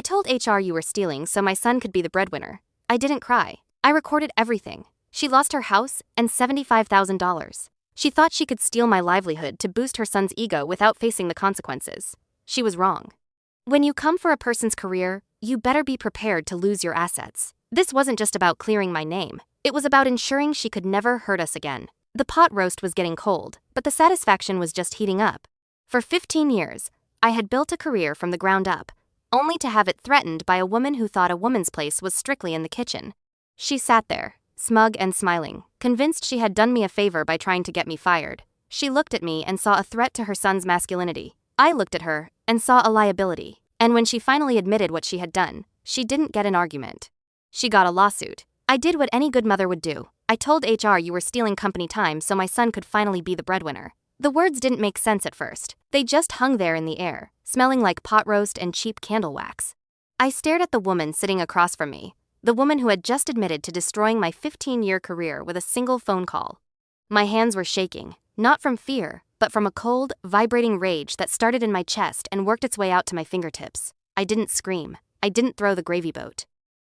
I told HR you were stealing so my son could be the breadwinner. I didn't cry. I recorded everything. She lost her house and $75,000. She thought she could steal my livelihood to boost her son's ego without facing the consequences. She was wrong. When you come for a person's career, you better be prepared to lose your assets. This wasn't just about clearing my name. It was about ensuring she could never hurt us again. The pot roast was getting cold, but the satisfaction was just heating up. For 15 years, I had built a career from the ground up, only to have it threatened by a woman who thought a woman's place was strictly in the kitchen. She sat there, smug and smiling, convinced she had done me a favor by trying to get me fired. She looked at me and saw a threat to her son's masculinity. I looked at her and saw a liability. And when she finally admitted what she had done, she didn't get an argument. She got a lawsuit. I did what any good mother would do. I told HR you were stealing company time so my son could finally be the breadwinner. The words didn't make sense at first. They just hung there in the air, smelling like pot roast and cheap candle wax. I stared at the woman sitting across from me, the woman who had just admitted to destroying my 15-year career with a single phone call. My hands were shaking, not from fear, but from a cold, vibrating rage that started in my chest and worked its way out to my fingertips. I didn't scream. I didn't throw the gravy boat.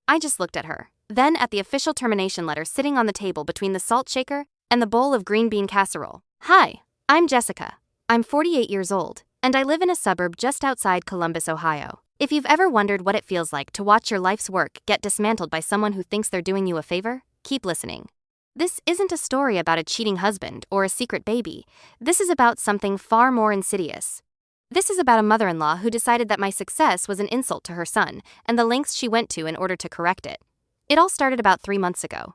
I just looked at her, then at the official termination letter sitting on the table between the salt shaker and the bowl of green bean casserole. Hi, I'm Jessica. I'm 48 years old, and I live in a suburb just outside Columbus, Ohio. If you've ever wondered what it feels like to watch your life's work get dismantled by someone who thinks they're doing you a favor, keep listening. This isn't a story about a cheating husband or a secret baby. This is about something far more insidious. This is about a mother-in-law who decided that my success was an insult to her son and the lengths she went to in order to correct it. It all started about 3 months ago.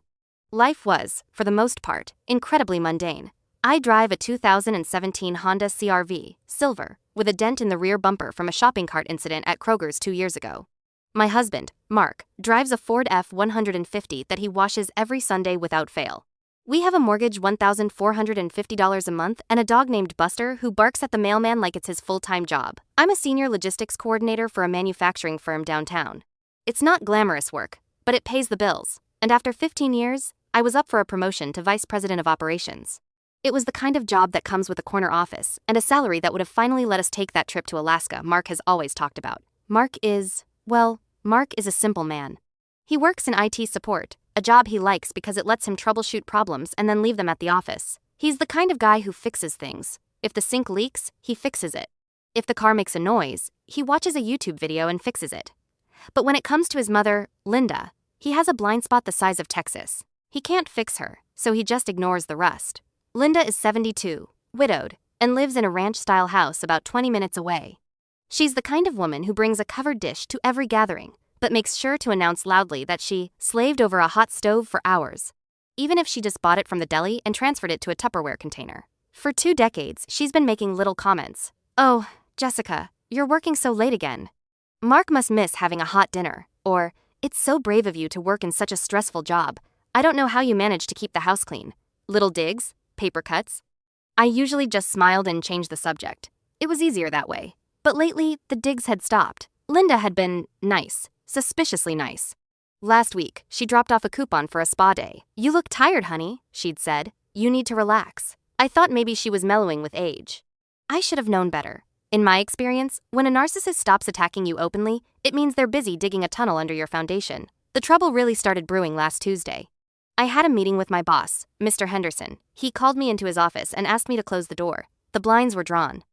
Life was, for the most part, incredibly mundane. I drive a 2017 Honda CR-V, silver, with a dent in the rear bumper from a shopping cart incident at Kroger's 2 years ago. My husband, Mark, drives a Ford F-150 that he washes every Sunday without fail. We have a mortgage $1,450 a month and a dog named Buster who barks at the mailman like it's his full-time job. I'm a senior logistics coordinator for a manufacturing firm downtown. It's not glamorous work, but it pays the bills. And after 15 years, I was up for a promotion to vice president of operations. It was the kind of job that comes with a corner office and a salary that would have finally let us take that trip to Alaska Mark has always talked about. Mark is a simple man. He works in IT support, a job he likes because it lets him troubleshoot problems and then leave them at the office. He's the kind of guy who fixes things. If the sink leaks, he fixes it. If the car makes a noise, he watches a YouTube video and fixes it. But when it comes to his mother, Linda, he has a blind spot the size of Texas. He can't fix her, so he just ignores the rust. Linda is 72, widowed, and lives in a ranch-style house about 20 minutes away. She's the kind of woman who brings a covered dish to every gathering, but makes sure to announce loudly that she slaved over a hot stove for hours, even if she just bought it from the deli and transferred it to a Tupperware container. For 2 decades, she's been making little comments. "Oh, Jessica, you're working so late again. Mark must miss having a hot dinner," or, "It's so brave of you to work in such a stressful job. I don't know how you manage to keep the house clean." Little digs, paper cuts. I usually just smiled and changed the subject. It was easier that way. But lately, the digs had stopped. Linda had been nice. Suspiciously nice. Last week, she dropped off a coupon for a spa day. "You look tired, honey," she'd said. "You need to relax." I thought maybe she was mellowing with age. I should have known better. In my experience, when a narcissist stops attacking you openly, it means they're busy digging a tunnel under your foundation. The trouble really started brewing last Tuesday. I had a meeting with my boss, Mr. Henderson. He called me into his office and asked me to close the door. The blinds were drawn.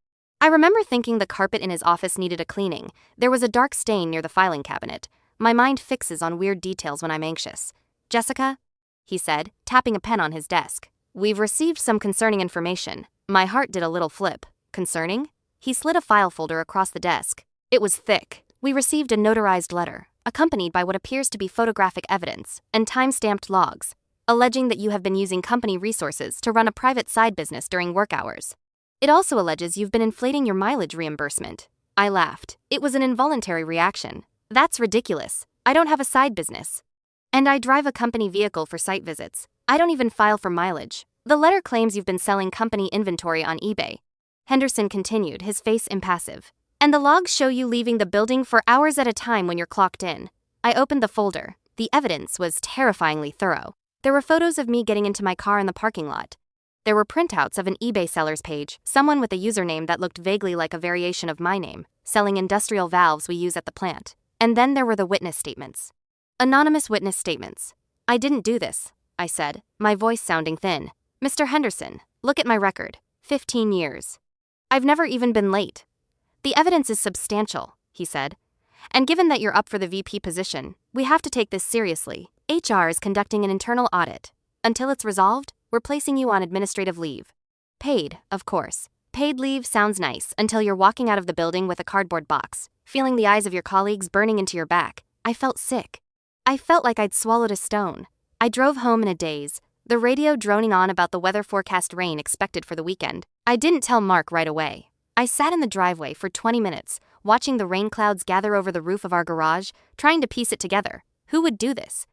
I remember thinking the carpet in his office needed a cleaning. There was a dark stain near the filing cabinet. My mind fixes on weird details when I'm anxious. "Jessica," he said, tapping a pen on his desk. "We've received some concerning information." My heart did a little flip. Concerning? He slid a file folder across the desk. It was thick. We received a notarized letter, accompanied by what appears to be photographic evidence and time-stamped logs, alleging that you have been using company resources to run a private side business during work hours. It also alleges you've been inflating your mileage reimbursement. I laughed. It was an involuntary reaction. That's ridiculous. I don't have a side business. And I drive a company vehicle for site visits. I don't even file for mileage. The letter claims you've been selling company inventory on eBay. Henderson continued, his face impassive. And the logs show you leaving the building for hours at a time when you're clocked in. I opened the folder. The evidence was terrifyingly thorough. There were photos of me getting into my car in the parking lot. There were printouts of an eBay seller's page, someone with a username that looked vaguely like a variation of my name, selling industrial valves we use at the plant. And then there were the witness statements. Anonymous witness statements. I didn't do this, I said, my voice sounding thin. Mr. Henderson, look at my record. 15 years. I've never even been late. The evidence is substantial, he said. And given that you're up for the VP position, we have to take this seriously. HR is conducting an internal audit. Until it's resolved, we're placing you on administrative leave. Paid, of course. Paid leave sounds nice until you're walking out of the building with a cardboard box, feeling the eyes of your colleagues burning into your back. I felt sick. I felt like I'd swallowed a stone. I drove home in a daze, the radio droning on about the weather forecast rain expected for the weekend. I didn't tell Mark right away. I sat in the driveway for 20 minutes, watching the rain clouds gather over the roof of our garage, trying to piece it together. Who would do this?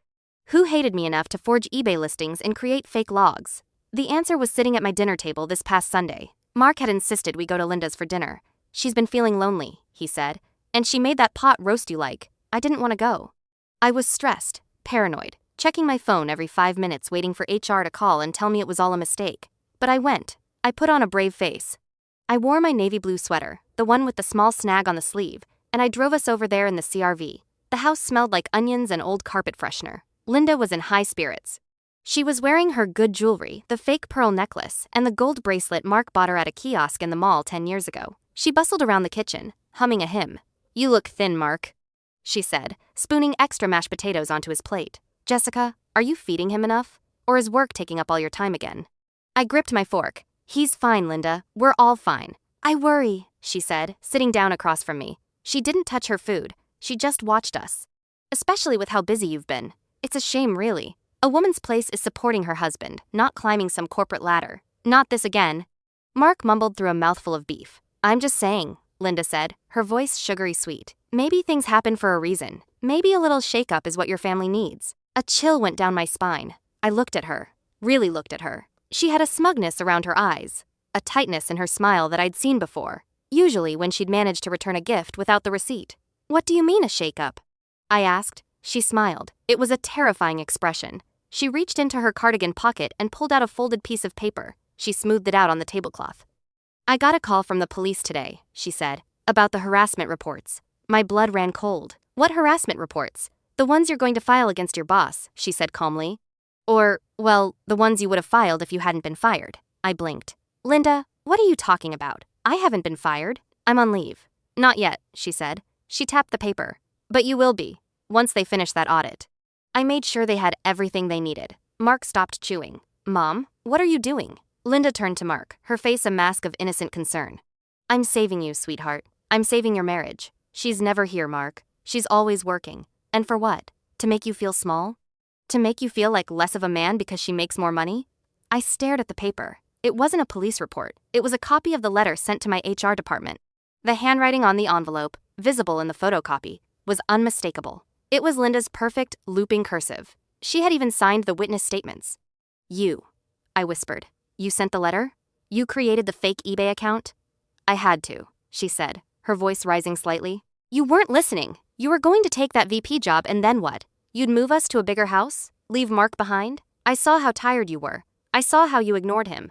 Who hated me enough to forge eBay listings and create fake logs? The answer was sitting at my dinner table this past Sunday. Mark had insisted we go to Linda's for dinner. She's been feeling lonely, he said, and she made that pot roast you like. I didn't want to go. I was stressed, paranoid, checking my phone every 5 minutes waiting for HR to call and tell me it was all a mistake. But I went. I put on a brave face. I wore my navy blue sweater, the one with the small snag on the sleeve, and I drove us over there in the CRV. The house smelled like onions and old carpet freshener. Linda was in high spirits. She was wearing her good jewelry, the fake pearl necklace, and the gold bracelet Mark bought her at a kiosk in the mall 10 years ago. She bustled around the kitchen, humming a hymn. "You look thin, Mark," she said, spooning extra mashed potatoes onto his plate. "Jessica, are you feeding him enough? Or is work taking up all your time again?" I gripped my fork. "He's fine, Linda. We're all fine." "I worry," she said, sitting down across from me. She didn't touch her food. She just watched us. "Especially with how busy you've been. It's a shame, really. A woman's place is supporting her husband, not climbing some corporate ladder. Not this again." Mark mumbled through a mouthful of beef. "I'm just saying," Linda said, her voice sugary sweet. "Maybe things happen for a reason. Maybe a little shake-up is what your family needs." A chill went down my spine. I looked at her. Really looked at her. She had a smugness around her eyes, a tightness in her smile that I'd seen before, usually when she'd managed to return a gift without the receipt. "What do you mean a shake-up?" I asked. She smiled. It was a terrifying expression. She reached into her cardigan pocket and pulled out a folded piece of paper. She smoothed it out on the tablecloth. "I got a call from the police today," she said, "about the harassment reports." My blood ran cold. "What harassment reports?" "The ones you're going to file against your boss," she said calmly. "Or, well, the ones you would have filed if you hadn't been fired." I blinked. "Linda, what are you talking about? I haven't been fired. I'm on leave." "Not yet," she said. She tapped the paper. "But you will be, once they finish that audit." I made sure they had everything they needed. Mark stopped chewing. "Mom, what are you doing?" Linda turned to Mark, her face a mask of innocent concern. "I'm saving you, sweetheart. I'm saving your marriage. She's never here, Mark. She's always working. And for what? To make you feel small? To make you feel like less of a man because she makes more money?" I stared at the paper. It wasn't a police report. It was a copy of the letter sent to my HR department. The handwriting on the envelope, visible in the photocopy, was unmistakable. It was Linda's perfect, looping cursive. She had even signed the witness statements. "You," I whispered. "You sent the letter? You created the fake eBay account?" "I had to," she said, her voice rising slightly. "You weren't listening. You were going to take that VP job and then what? You'd move us to a bigger house? Leave Mark behind? I saw how tired you were. I saw how you ignored him.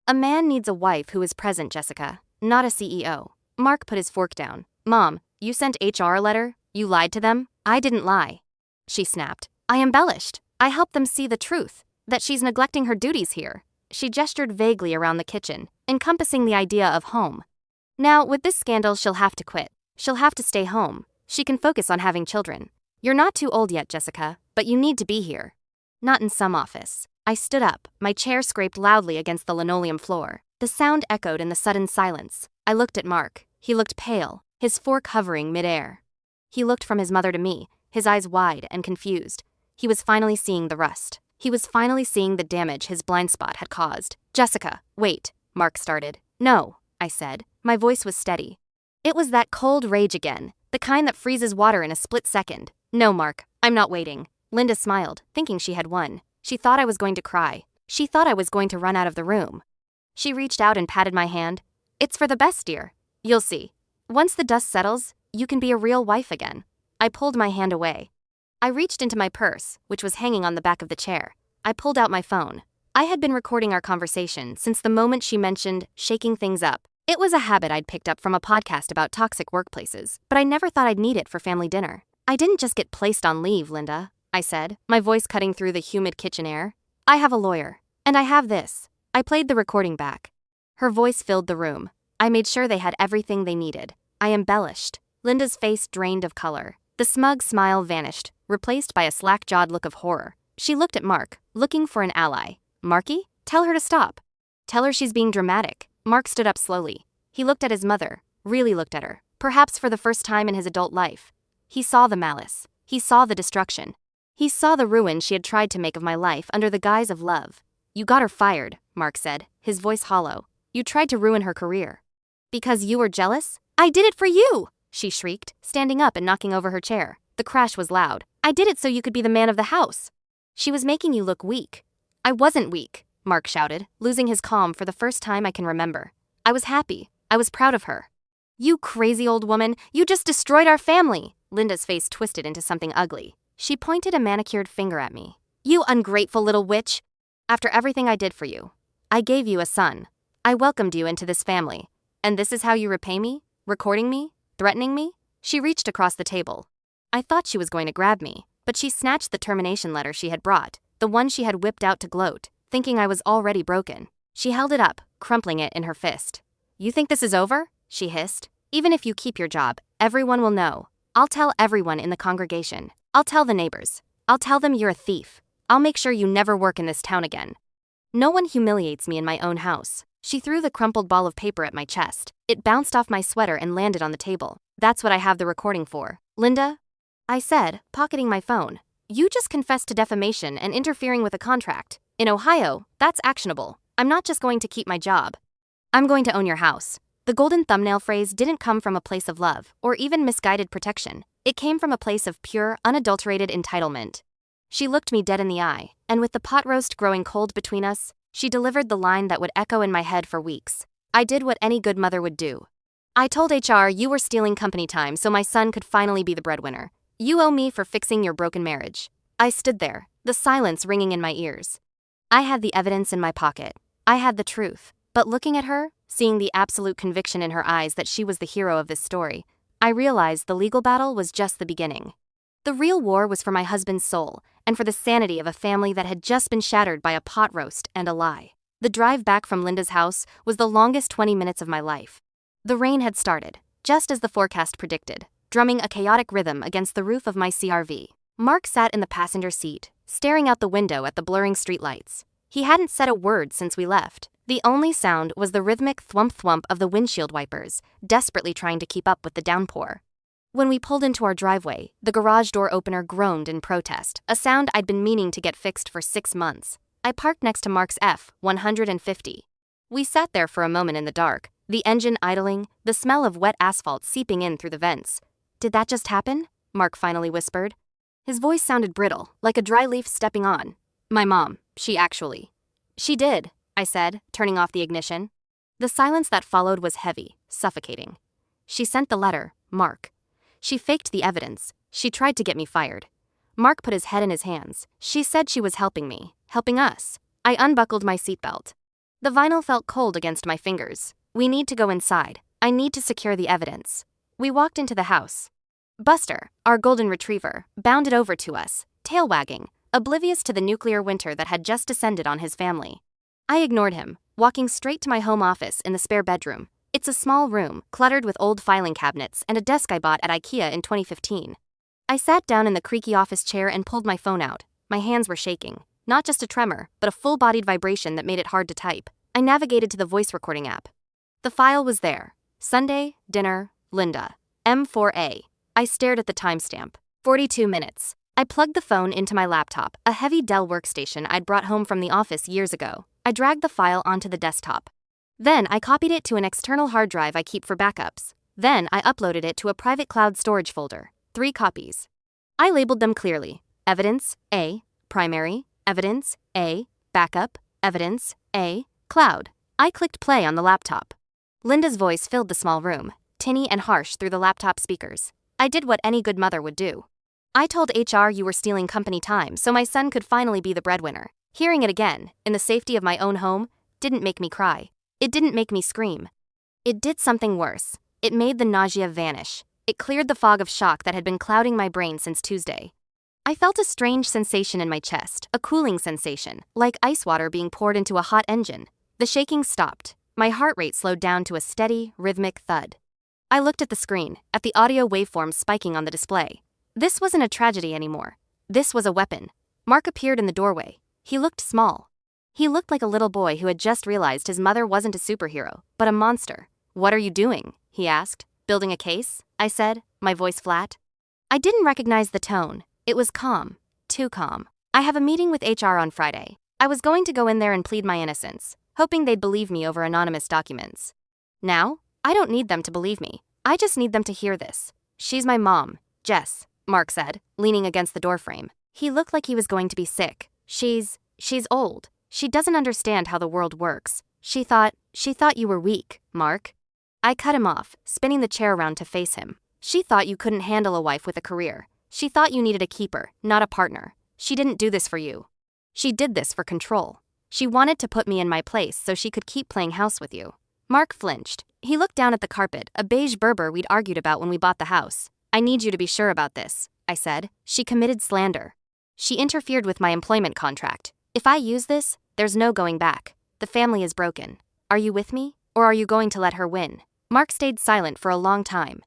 A man needs a wife who is present, Jessica, not a CEO." Mark put his fork down. "Mom, you sent HR a letter? You lied to them?" "I didn't lie," she snapped. "I embellished. I helped them see the truth, that she's neglecting her duties here." She gestured vaguely around the kitchen, encompassing the idea of home. "Now, with this scandal, she'll have to quit. She'll have to stay home. She can focus on having children. You're not too old yet, Jessica, but you need to be here. Not in some office." I stood up, my chair scraped loudly against the linoleum floor. The sound echoed in the sudden silence. I looked at Mark. He looked pale, his fork hovering midair. He looked from his mother to me, his eyes wide and confused. He was finally seeing the rust. He was finally seeing the damage his blind spot had caused. "Jessica, wait," Mark started. "No," I said. My voice was steady. It was that cold rage again, the kind that freezes water in a split second. "No, Mark, I'm not waiting." Linda smiled, thinking she had won. She thought I was going to cry. She thought I was going to run out of the room. She reached out and patted my hand. "It's for the best, dear. You'll see. Once the dust settles, you can be a real wife again." I pulled my hand away. I reached into my purse, which was hanging on the back of the chair. I pulled out my phone. I had been recording our conversation since the moment she mentioned shaking things up. It was a habit I'd picked up from a podcast about toxic workplaces, but I never thought I'd need it for family dinner. I didn't just get placed on leave, Linda, I said, my voice cutting through the humid kitchen air. I have a lawyer. And I have this. I played the recording back. Her voice filled the room. I made sure they had everything they needed. I embellished. Linda's face drained of color. The smug smile vanished, replaced by a slack-jawed look of horror. She looked at Mark, looking for an ally. Marky? Tell her to stop. Tell her she's being dramatic. Mark stood up slowly. He looked at his mother, really looked at her, perhaps for the first time in his adult life. He saw the malice. He saw the destruction. He saw the ruin she had tried to make of my life under the guise of love. You got her fired, Mark said, his voice hollow. You tried to ruin her career. Because you were jealous? I did it for you, she shrieked, standing up and knocking over her chair. The crash was loud. I did it so you could be the man of the house. She was making you look weak. I wasn't weak, Mark shouted, losing his calm for the first time I can remember. I was happy. I was proud of her. You crazy old woman, you just destroyed our family. Linda's face twisted into something ugly. She pointed a manicured finger at me. You ungrateful little witch. After everything I did for you, I gave you a son. I welcomed you into this family. And this is how you repay me? Recording me? Threatening me? She reached across the table. I thought she was going to grab me, but she snatched the termination letter she had brought, the one she had whipped out to gloat, thinking I was already broken. She held it up, crumpling it in her fist. You think this is over? She hissed. Even if you keep your job, everyone will know. I'll tell everyone in the congregation. I'll tell the neighbors. I'll tell them you're a thief. I'll make sure you never work in this town again. No one humiliates me in my own house. She threw the crumpled ball of paper at my chest. It bounced off my sweater and landed on the table. That's what I have the recording for. Linda? I said, pocketing my phone. You just confessed to defamation and interfering with a contract. In Ohio, that's actionable. I'm not just going to keep my job. I'm going to own your house. The golden thumbnail phrase didn't come from a place of love or even misguided protection. It came from a place of pure, unadulterated entitlement. She looked me dead in the eye, and with the pot roast growing cold between us, she delivered the line that would echo in my head for weeks. I did what any good mother would do. I told HR you were stealing company time so my son could finally be the breadwinner. You owe me for fixing your broken marriage. I stood there, the silence ringing in my ears. I had the evidence in my pocket. I had the truth. But looking at her, seeing the absolute conviction in her eyes that she was the hero of this story, I realized the legal battle was just the beginning. The real war was for my husband's soul, and for the sanity of a family that had just been shattered by a pot roast and a lie. The drive back from Linda's house was the longest 20 minutes of my life. The rain had started, just as the forecast predicted, drumming a chaotic rhythm against the roof of my CRV. Mark sat in the passenger seat, staring out the window at the blurring streetlights. He hadn't said a word since we left. The only sound was the rhythmic thwump-thwump of the windshield wipers, desperately trying to keep up with the downpour. When we pulled into our driveway, the garage door opener groaned in protest, a sound I'd been meaning to get fixed for 6 months. I parked next to Mark's F-150. We sat there for a moment in the dark, the engine idling, the smell of wet asphalt seeping in through the vents. Did that just happen? Mark finally whispered. His voice sounded brittle, like a dry leaf stepping on. My mom, She did, I said, turning off the ignition. The silence that followed was heavy, suffocating. She sent the letter, Mark. She faked the evidence. She tried to get me fired. Mark put his head in his hands. She said she was helping me, helping us. I unbuckled my seatbelt. The vinyl felt cold against my fingers. We need to go inside. I need to secure the evidence. We walked into the house. Buster, our golden retriever, bounded over to us, tail wagging, oblivious to the nuclear winter that had just descended on his family. I ignored him, walking straight to my home office in the spare bedroom. It's a small room, cluttered with old filing cabinets and a desk I bought at IKEA in 2015. I sat down in the creaky office chair and pulled my phone out. My hands were shaking. Not just a tremor, but a full-bodied vibration that made it hard to type. I navigated to the voice recording app. The file was there. Sunday, dinner, Linda. M4A. I stared at the timestamp. 42 minutes. I plugged the phone into my laptop, a heavy Dell workstation I'd brought home from the office years ago. I dragged the file onto the desktop. Then I copied it to an external hard drive I keep for backups. Then I uploaded it to a private cloud storage folder. 3 copies. I labeled them clearly. Evidence, A. Primary, Evidence, A. Backup, Evidence, A. Cloud. I clicked play on the laptop. Linda's voice filled the small room, tinny and harsh through the laptop speakers. I did what any good mother would do. I told HR you were stealing company time so my son could finally be the breadwinner. Hearing it again, in the safety of my own home, didn't make me cry. It didn't make me scream. It did something worse. It made the nausea vanish. It cleared the fog of shock that had been clouding my brain since Tuesday. I felt a strange sensation in my chest, a cooling sensation, like ice water being poured into a hot engine. The shaking stopped. My heart rate slowed down to a steady, rhythmic thud. I looked at the screen, at the audio waveforms spiking on the display. This wasn't a tragedy anymore. This was a weapon. Mark appeared in the doorway. He looked small. He looked like a little boy who had just realized his mother wasn't a superhero, but a monster. "What are you doing?" he asked. "Building a case?" I said, my voice flat. I didn't recognize the tone. It was calm. Too calm. "I have a meeting with HR on Friday. I was going to go in there and plead my innocence, hoping they'd believe me over anonymous documents. Now, I don't need them to believe me. I just need them to hear this. She's my mom, Jess," Mark said, leaning against the doorframe. He looked like he was going to be sick. She's old. She doesn't understand how the world works. She thought you were weak, Mark." I cut him off, spinning the chair around to face him. "She thought you couldn't handle a wife with a career. She thought you needed a keeper, not a partner. She didn't do this for you. She did this for control. She wanted to put me in my place so she could keep playing house with you." Mark flinched. He looked down at the carpet, a beige Berber we'd argued about when we bought the house. "I need you to be sure about this," I said. "She committed slander. She interfered with my employment contract. If I use this, there's no going back. The family is broken. Are you with me, or are you going to let her win?" Mark stayed silent for a long time.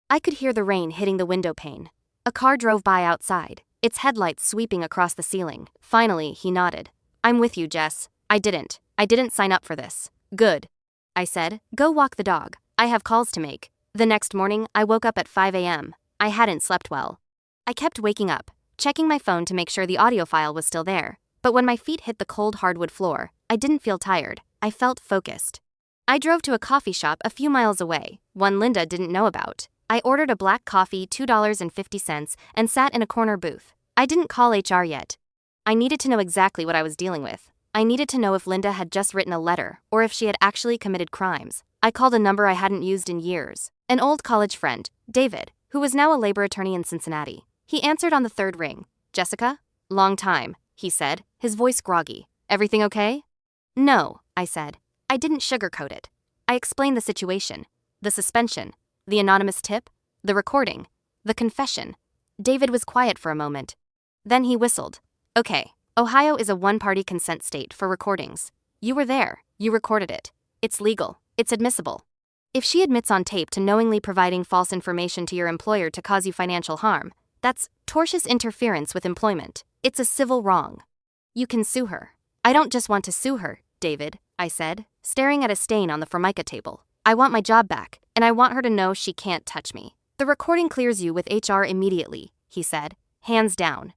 I could hear the rain hitting the window pane. A car drove by outside, its headlights sweeping across the ceiling. Finally, he nodded. "I'm with you, Jess. I didn't sign up for this." "Good," I said. "Go walk the dog. I have calls to make." The next morning, I woke up at 5 a.m. I hadn't slept well. I kept waking up, checking my phone to make sure the audio file was still there. But when my feet hit the cold hardwood floor, I didn't feel tired. I felt focused. I drove to a coffee shop a few miles away, one Linda didn't know about. I ordered a black coffee, $2.50, and sat in a corner booth. I didn't call HR yet. I needed to know exactly what I was dealing with. I needed to know if Linda had just written a letter, or if she had actually committed crimes. I called a number I hadn't used in years. An old college friend, David, who was now a labor attorney in Cincinnati. He answered on the third ring. "Jessica?" "Long time," he said, his voice groggy. "Everything okay?" "No," I said. I didn't sugarcoat it. I explained the situation. The suspension. The anonymous tip. The recording. The confession. David was quiet for a moment. Then he whistled. "Okay, Ohio is a one-party consent state for recordings. You were there. You recorded it. It's legal. It's admissible. If she admits on tape to knowingly providing false information to your employer to cause you financial harm, that's tortious interference with employment. It's a civil wrong. You can sue her." "I don't just want to sue her, David," I said, staring at a stain on the Formica table. "I want my job back, and I want her to know she can't touch me." "The recording clears you with HR immediately," he said, hands down.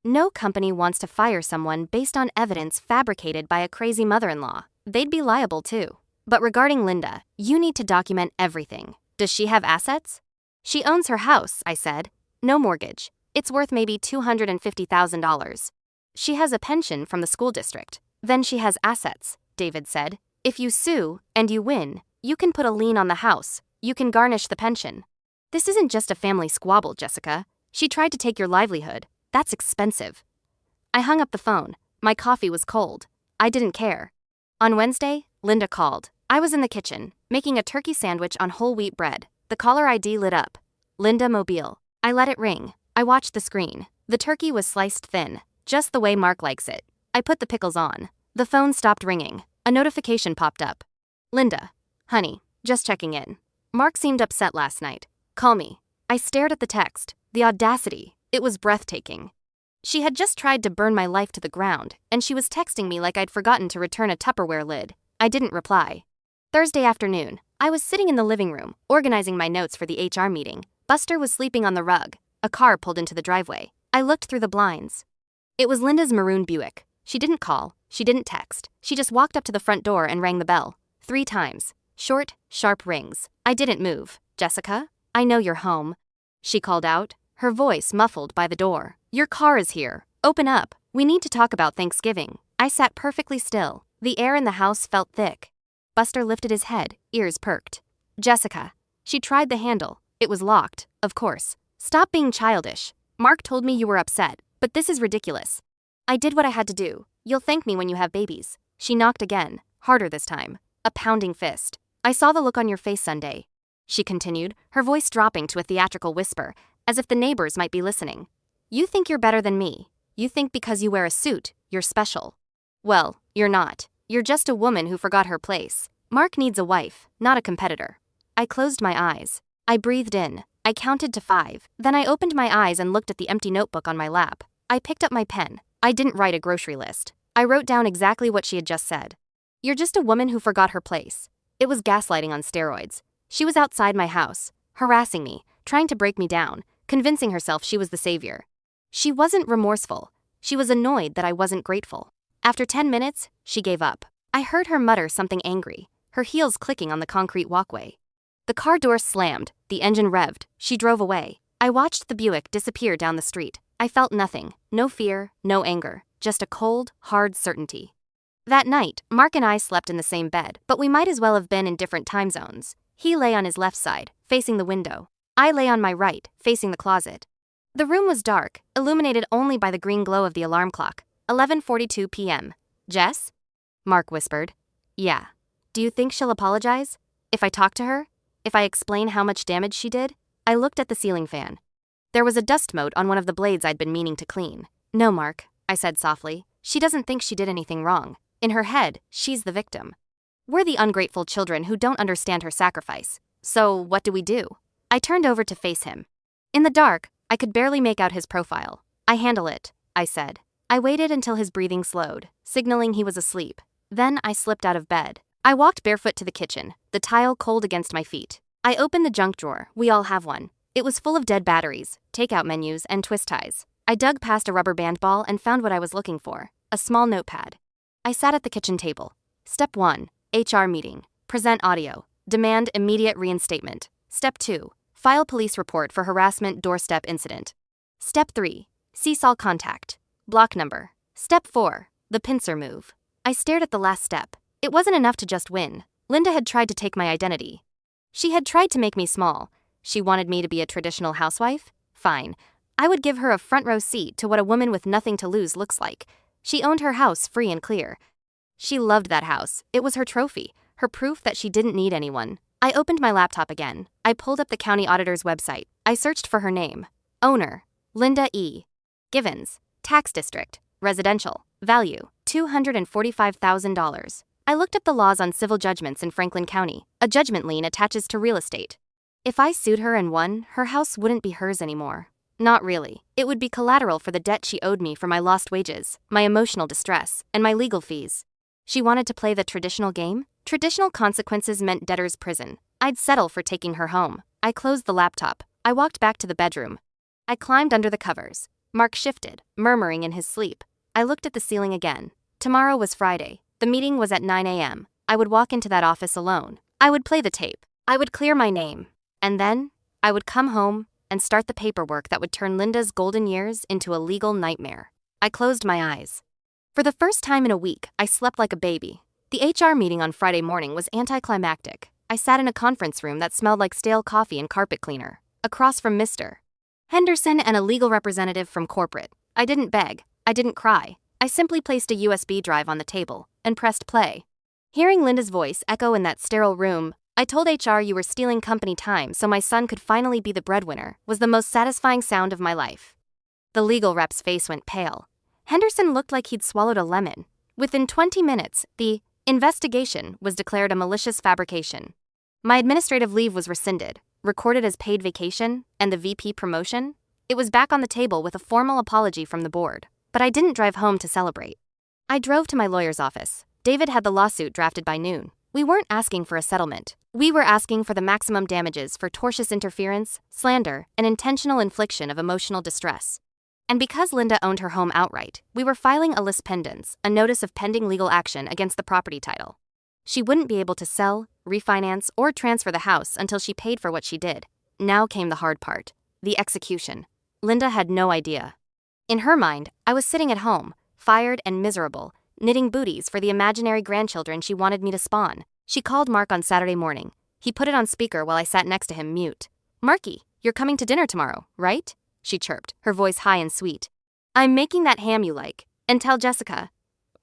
No company wants to fire someone based on evidence fabricated by a crazy mother-in-law. They'd be liable too. "But regarding Linda, you need to document everything. Does she have assets?" "She owns her house," I said. "No mortgage. It's worth maybe $250,000. She has a pension from the school district. Then she has assets," David said. "If you sue, and you win, you can put a lien on the house. You can garnish the pension. This isn't just a family squabble, Jessica. She tried to take your livelihood. That's expensive." I hung up the phone. My coffee was cold. I didn't care. On Wednesday, Linda called. I was in the kitchen, making a turkey sandwich on whole wheat bread. The caller ID lit up. Linda Mobile. I let it ring. I watched the screen. The turkey was sliced thin, just the way Mark likes it. I put the pickles on. The phone stopped ringing. A notification popped up. "Linda. Honey, just checking in. Mark seemed upset last night. Call me." I stared at the text. The audacity. It was breathtaking. She had just tried to burn my life to the ground, and she was texting me like I'd forgotten to return a Tupperware lid. I didn't reply. Thursday afternoon, I was sitting in the living room, organizing my notes for the HR meeting. Buster was sleeping on the rug. A car pulled into the driveway. I looked through the blinds. It was Linda's maroon Buick. She didn't call. She didn't text. She just walked up to the front door and rang the bell. 3 times. Short, sharp rings. I didn't move. "Jessica? I know you're home," she called out, her voice muffled by the door. "Your car is here. Open up. We need to talk about Thanksgiving." I sat perfectly still. The air in the house felt thick. Buster lifted his head, ears perked. "Jessica." She tried the handle. It was locked, of course. "Stop being childish. Mark told me you were upset, but this is ridiculous." "I did what I had to do. You'll thank me when you have babies." She knocked again, harder this time. A pounding fist. "I saw the look on your face Sunday." she continued, her voice dropping to a theatrical whisper, as if the neighbors might be listening. You think you're better than me. You think because you wear a suit, you're special. Well, you're not. You're just a woman who forgot her place. Mark needs a wife, not a competitor. I closed my eyes. I breathed in. I counted to 5. Then I opened my eyes and looked at the empty notebook on my lap. I picked up my pen. I didn't write a grocery list. I wrote down exactly what she had just said. You're just a woman who forgot her place. It was gaslighting on steroids. She was outside my house, harassing me, trying to break me down, convincing herself she was the savior. She wasn't remorseful. She was annoyed that I wasn't grateful. After 10 minutes, she gave up. I heard her mutter something angry, her heels clicking on the concrete walkway. The car door slammed, the engine revved, she drove away. I watched the Buick disappear down the street. I felt nothing, no fear, no anger, just a cold, hard certainty. That night, Mark and I slept in the same bed, but we might as well have been in different time zones. He lay on his left side, facing the window. I lay on my right, facing the closet. The room was dark, illuminated only by the green glow of the alarm clock. 11:42 p.m. Jess? Mark whispered. Yeah. Do you think she'll apologize? If I talk to her? If I explain how much damage she did? I looked at the ceiling fan. There was a dust mote on one of the blades I'd been meaning to clean. No, Mark, I said softly. She doesn't think she did anything wrong. In her head, she's the victim. We're the ungrateful children who don't understand her sacrifice. So, what do? I turned over to face him. In the dark, I could barely make out his profile. I handle it, I said. I waited until his breathing slowed, signaling he was asleep. Then I slipped out of bed. I walked barefoot to the kitchen, the tile cold against my feet. I opened the junk drawer, we all have one. It was full of dead batteries, takeout menus, and twist ties. I dug past a rubber band ball and found what I was looking for, a small notepad. I sat at the kitchen table. Step 1, HR meeting. Present audio. Demand immediate reinstatement. Step 2, file police report for harassment doorstep incident. Step 3, cease all contact. Block number. Step 4, the pincer move. I stared at the last step. It wasn't enough to just win. Linda had tried to take my identity. She had tried to make me small. She wanted me to be a traditional housewife? Fine. I would give her a front row seat to what a woman with nothing to lose looks like. She owned her house free and clear. She loved that house. It was her trophy, her proof that she didn't need anyone. I opened my laptop again. I pulled up the county auditor's website. I searched for her name. Owner, Linda E. Givens. Tax district, residential. Value, $245,000. I looked up the laws on civil judgments in Franklin County. A judgment lien attaches to real estate. If I sued her and won, her house wouldn't be hers anymore. Not really. It would be collateral for the debt she owed me for my lost wages, my emotional distress, and my legal fees. She wanted to play the traditional game? Traditional consequences meant debtor's prison. I'd settle for taking her home. I closed the laptop. I walked back to the bedroom. I climbed under the covers. Mark shifted, murmuring in his sleep. I looked at the ceiling again. Tomorrow was Friday. The meeting was at 9 a.m. I would walk into that office alone. I would play the tape. I would clear my name. And then, I would come home and start the paperwork that would turn Linda's golden years into a legal nightmare. I closed my eyes. For the first time in a week, I slept like a baby. The HR meeting on Friday morning was anticlimactic. I sat in a conference room that smelled like stale coffee and carpet cleaner, across from Mr. Henderson and a legal representative from corporate. I didn't beg. I didn't cry. I simply placed a USB drive on the table and pressed play. Hearing Linda's voice echo in that sterile room, I told HR you were stealing company time so my son could finally be the breadwinner, was the most satisfying sound of my life. The legal rep's face went pale. Henderson looked like he'd swallowed a lemon. Within 20 minutes, the investigation was declared a malicious fabrication. My administrative leave was rescinded, recorded as paid vacation, and the VP promotion. It was back on the table with a formal apology from the board. But I didn't drive home to celebrate. I drove to my lawyer's office. David had the lawsuit drafted by noon. We weren't asking for a settlement. We were asking for the maximum damages for tortious interference, slander, and intentional infliction of emotional distress. And because Linda owned her home outright, we were filing a lis pendens, a notice of pending legal action against the property title. She wouldn't be able to sell, refinance, or transfer the house until she paid for what she did. Now came the hard part, the execution. Linda had no idea. In her mind, I was sitting at home, fired and miserable, knitting booties for the imaginary grandchildren she wanted me to spawn. She called Mark on Saturday morning. He put it on speaker while I sat next to him mute. "Marky, you're coming to dinner tomorrow, right?" She chirped, her voice high and sweet. "I'm making that ham you like. And tell Jessica."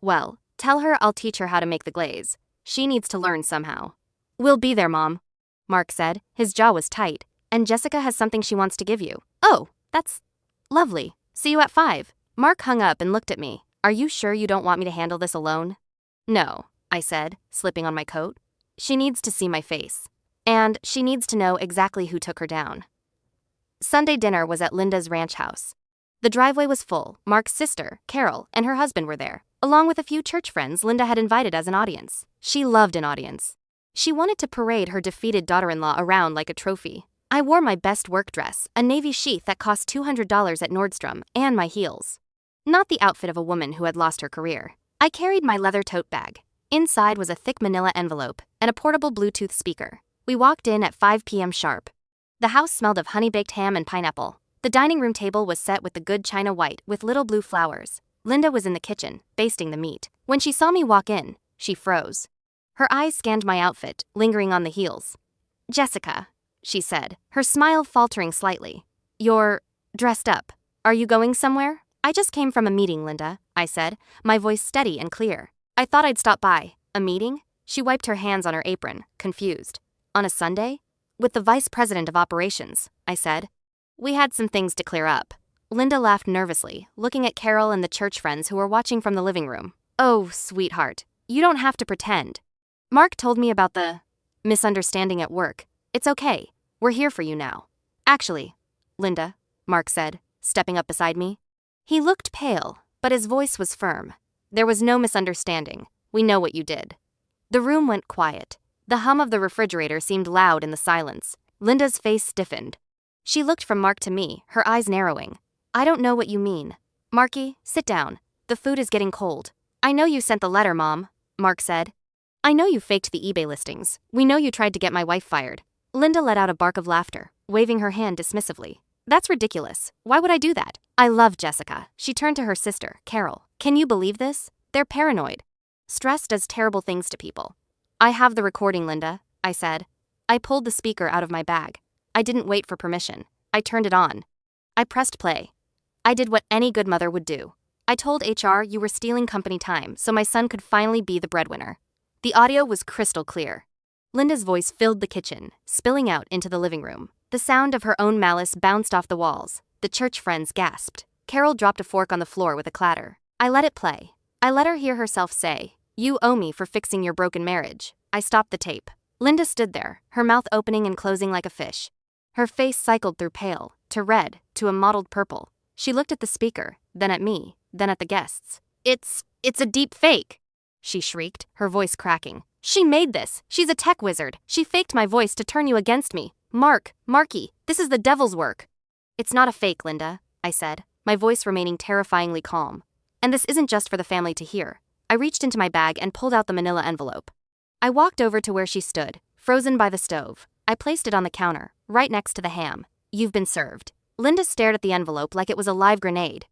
"Well, tell her I'll teach her how to make the glaze. She needs to learn somehow." "We'll be there, Mom." Mark said. His jaw was tight. And Jessica has something she wants to give you. Oh, that's lovely. See you at 5. Mark hung up and looked at me. Are you sure you don't want me to handle this alone? No, I said, slipping on my coat. She needs to see my face. And she needs to know exactly who took her down. Sunday dinner was at Linda's ranch house. The driveway was full. Mark's sister, Carol, and her husband were there, along with a few church friends Linda had invited as an audience. She loved an audience. She wanted to parade her defeated daughter-in-law around like a trophy. I wore my best work dress, a navy sheath that cost $200 at Nordstrom, and my heels. Not the outfit of a woman who had lost her career. I carried my leather tote bag. Inside was a thick manila envelope and a portable Bluetooth speaker. We walked in at 5 p.m. sharp. The house smelled of honey-baked ham and pineapple. The dining room table was set with the good china white with little blue flowers. Linda was in the kitchen, basting the meat. When she saw me walk in, she froze. Her eyes scanned my outfit, lingering on the heels. Jessica, she said, her smile faltering slightly. You're dressed up. Are you going somewhere? I just came from a meeting, Linda, I said, my voice steady and clear. I thought I'd stop by. A meeting? She wiped her hands on her apron, confused. On a Sunday? With the vice president of operations, I said. We had some things to clear up. Linda laughed nervously, looking at Carol and the church friends who were watching from the living room. Oh, sweetheart, you don't have to pretend. Mark told me about the misunderstanding at work. It's okay. We're here for you now. Actually, Linda, Mark said, stepping up beside me. He looked pale, but his voice was firm. There was no misunderstanding. We know what you did. The room went quiet. The hum of the refrigerator seemed loud in the silence. Linda's face stiffened. She looked from Mark to me, her eyes narrowing. I don't know what you mean. Marky, sit down. The food is getting cold. I know you sent the letter, Mom, Mark said. I know you faked the eBay listings. We know you tried to get my wife fired. Linda let out a bark of laughter, waving her hand dismissively. That's ridiculous. Why would I do that? I love Jessica. She turned to her sister, Carol. Can you believe this? They're paranoid. Stress does terrible things to people. I have the recording, Linda, I said. I pulled the speaker out of my bag. I didn't wait for permission. I turned it on. I pressed play. I did what any good mother would do. I told HR you were stealing company time so my son could finally be the breadwinner. The audio was crystal clear. Linda's voice filled the kitchen, spilling out into the living room. The sound of her own malice bounced off the walls. The church friends gasped. Carol dropped a fork on the floor with a clatter. I let it play. I let her hear herself say, "You owe me for fixing your broken marriage." I stopped the tape. Linda stood there, her mouth opening and closing like a fish. Her face cycled through pale, to red, to a mottled purple. She looked at the speaker, then at me, then at the guests. It's a deep fake, she shrieked, her voice cracking. She made this. She's a tech wizard. She faked my voice to turn you against me. Marky, this is the devil's work. It's not a fake, Linda, I said, my voice remaining terrifyingly calm. And this isn't just for the family to hear. I reached into my bag and pulled out the manila envelope. I walked over to where she stood, frozen by the stove. I placed it on the counter, right next to the ham. You've been served. Linda stared at the envelope like it was a live grenade.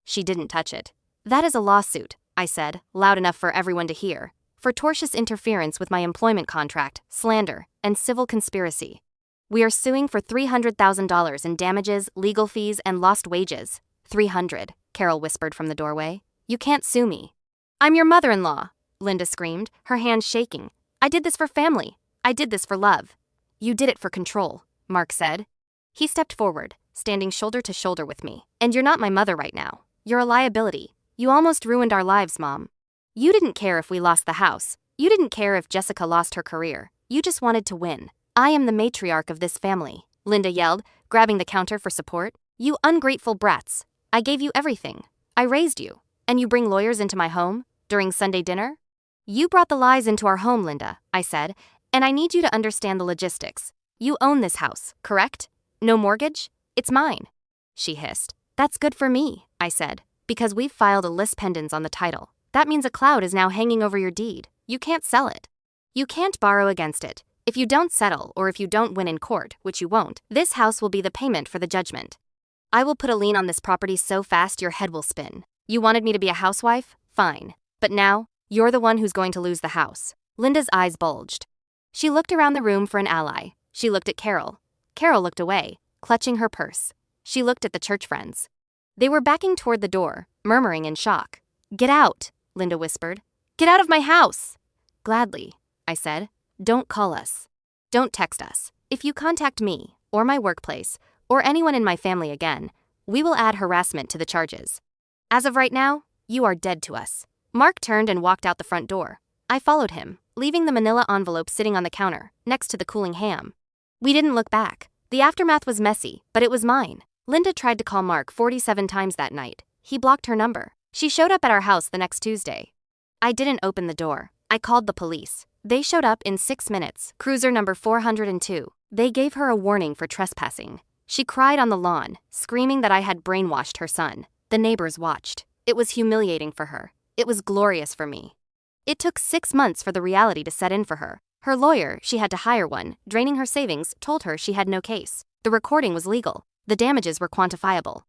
She didn't touch it. That is a lawsuit, I said, loud enough for everyone to hear, for tortious interference with my employment contract, slander, and civil conspiracy. We are suing for $300,000 in damages, legal fees, and lost wages. 300, Carol whispered from the doorway. You can't sue me. I'm your mother-in-law, Linda screamed, her hands shaking. I did this for family. I did this for love. You did it for control, Mark said. He stepped forward, standing shoulder to shoulder with me. And you're not my mother right now. You're a liability. You almost ruined our lives, Mom. You didn't care if we lost the house. You didn't care if Jessica lost her career. You just wanted to win. I am the matriarch of this family, Linda yelled, grabbing the counter for support. You ungrateful brats. I gave you everything. I raised you. And you bring lawyers into my home? During Sunday dinner? You brought the lies into our home, Linda, I said, and I need you to understand the logistics. You own this house, correct? No mortgage? It's mine. She hissed. That's good for me, I said, because we've filed a lis pendens on the title. That means a cloud is now hanging over your deed. You can't sell it. You can't borrow against it. If you don't settle or if you don't win in court, which you won't, this house will be the payment for the judgment. I will put a lien on this property so fast your head will spin. You wanted me to be a housewife? Fine. But now, you're the one who's going to lose the house. Linda's eyes bulged. She looked around the room for an ally. She looked at Carol. Carol looked away, clutching her purse. She looked at the church friends. They were backing toward the door, murmuring in shock. Get out, Linda whispered. Get out of my house! Gladly, I said. Don't call us. Don't text us. If you contact me, or my workplace, or anyone in my family again, we will add harassment to the charges. As of right now, you are dead to us." Mark turned and walked out the front door. I followed him, leaving the manila envelope sitting on the counter, next to the cooling ham. We didn't look back. The aftermath was messy, but it was mine. Linda tried to call Mark 47 times that night. He blocked her number. She showed up at our house the next Tuesday. I didn't open the door. I called the police. They showed up in 6 minutes. Cruiser number 402. They gave her a warning for trespassing. She cried on the lawn, screaming that I had brainwashed her son. The neighbors watched. It was humiliating for her. It was glorious for me. It took 6 months for the reality to set in for her. Her lawyer, she had to hire one, draining her savings, told her she had no case. The recording was legal. The damages were quantifiable.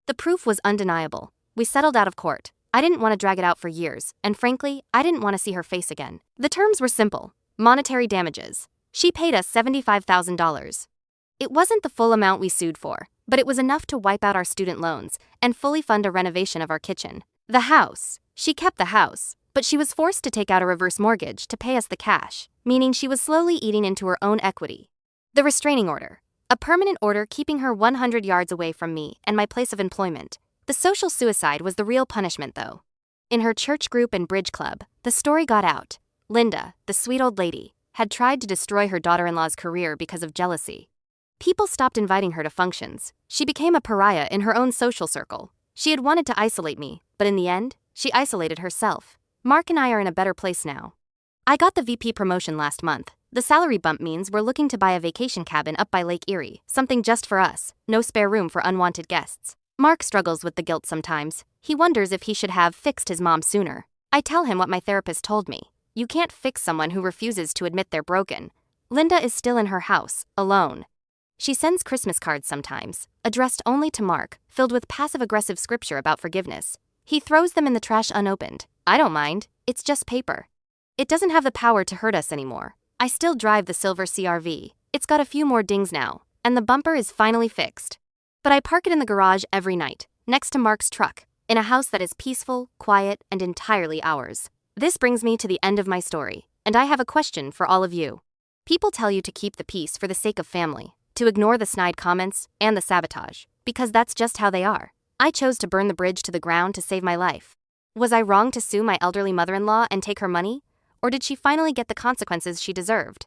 The proof was undeniable. We settled out of court. I didn't want to drag it out for years, and frankly, I didn't want to see her face again. The terms were simple. Monetary damages. She paid us $75,000. It wasn't the full amount we sued for, but it was enough to wipe out our student loans and fully fund a renovation of our kitchen. The house. She kept the house, but she was forced to take out a reverse mortgage to pay us the cash, meaning she was slowly eating into her own equity. The restraining order. A permanent order keeping her 100 yards away from me and my place of employment. The social suicide was the real punishment, though. In her church group and bridge club, the story got out. Linda, the sweet old lady, had tried to destroy her daughter-in-law's career because of jealousy. People stopped inviting her to functions. She became a pariah in her own social circle. She had wanted to isolate me, but in the end, she isolated herself. Mark and I are in a better place now. I got the VP promotion last month. The salary bump means we're looking to buy a vacation cabin up by Lake Erie, something just for us, no spare room for unwanted guests. Mark struggles with the guilt sometimes. He wonders if he should have fixed his mom sooner. I tell him what my therapist told me. You can't fix someone who refuses to admit they're broken. Linda is still in her house, alone. She sends Christmas cards sometimes, addressed only to Mark, filled with passive-aggressive scripture about forgiveness. He throws them in the trash unopened. I don't mind. It's just paper. It doesn't have the power to hurt us anymore. I still drive the silver CRV. It's got a few more dings now, and the bumper is finally fixed. But I park it in the garage every night, next to Mark's truck, in a house that is peaceful, quiet, and entirely ours. This brings me to the end of my story, and I have a question for all of you. People tell you to keep the peace for the sake of family, to ignore the snide comments and the sabotage, because that's just how they are. I chose to burn the bridge to the ground to save my life. Was I wrong to sue my elderly mother-in-law and take her money? Or did she finally get the consequences she deserved?